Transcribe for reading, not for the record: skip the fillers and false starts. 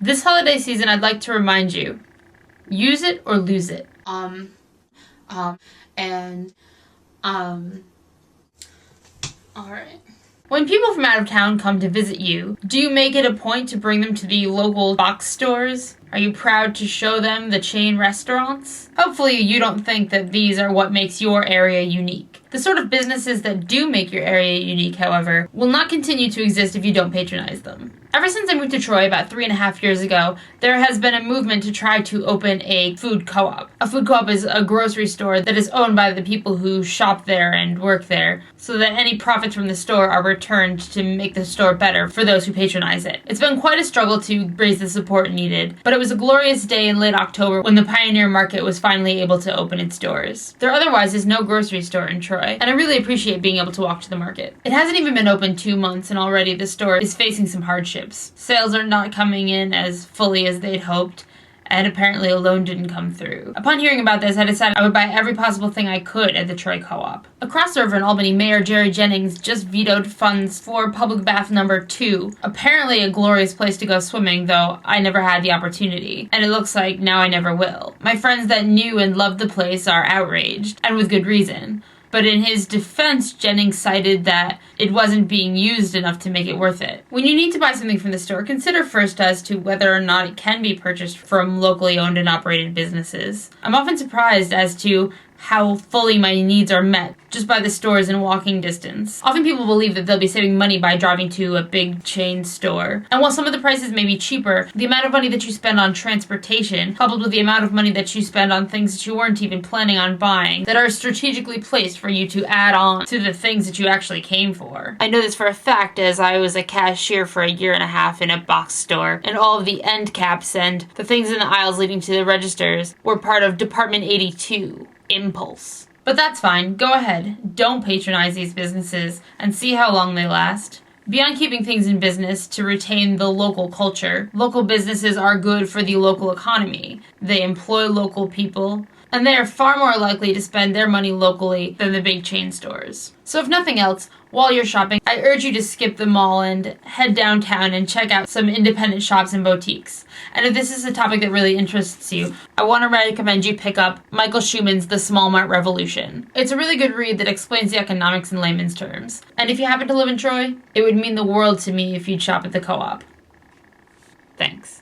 This holiday season, I'd like to remind you, use it or lose it. Alright. When people from out of town come to visit you, do you make it a point to bring them to the local box stores? Are you proud to show them the chain restaurants? Hopefully you don't think that these are what makes your area unique. The sort of businesses that do make your area unique, however, will not continue to exist if you don't patronize them. Ever since I moved to Troy about 3.5 years ago, there has been a movement to try to open a food co-op. A food co-op is a grocery store that is owned by the people who shop there and work there, so that any profits from the store are returned to make the store better for those who patronize it. It's been quite a struggle to raise the support needed, but it was a glorious day in late October when the Pioneer Market was finally able to open its doors. There otherwise is no grocery store in Troy, and I really appreciate being able to walk to the market. It hasn't even been open 2 months, and already the store is facing some hardships. Sales are not coming in as fully as they'd hoped, and apparently a loan didn't come through. Upon hearing about this, I decided I would buy every possible thing I could at the Troy Co-op. Across the river in Albany, Mayor Jerry Jennings just vetoed funds for public bath number 2. Apparently a glorious place to go swimming, though I never had the opportunity, and it looks like now I never will. My friends that knew and loved the place are outraged, and with good reason. But in his defense, Jennings cited that it wasn't being used enough to make it worth it. When you need to buy something from the store, consider first as to whether or not it can be purchased from locally owned and operated businesses. I'm often surprised as to how fully my needs are met just by the stores in walking distance. Often people believe that they'll be saving money by driving to a big chain store. And while some of the prices may be cheaper, the amount of money that you spend on transportation, coupled with the amount of money that you spend on things that you weren't even planning on buying, that are strategically placed for you to add on to the things that you actually came for. I know this for a fact, as I was a cashier for 1.5 years in a box store, and all of the end caps and the things in the aisles leading to the registers were part of Department 82. Impulse. But that's fine. Go ahead. Don't patronize these businesses and see how long they last. Beyond keeping things in business to retain the local culture, local businesses are good for the local economy. They employ local people, and they are far more likely to spend their money locally than the big chain stores. So if nothing else, while you're shopping, I urge you to skip the mall and head downtown and check out some independent shops and boutiques. And if this is a topic that really interests you, I want to recommend you pick up Michael Schumann's The Small Mart Revolution. It's a really good read that explains the economics in layman's terms. And if you happen to live in Troy, it would mean the world to me if you'd shop at the Co-op. Thanks.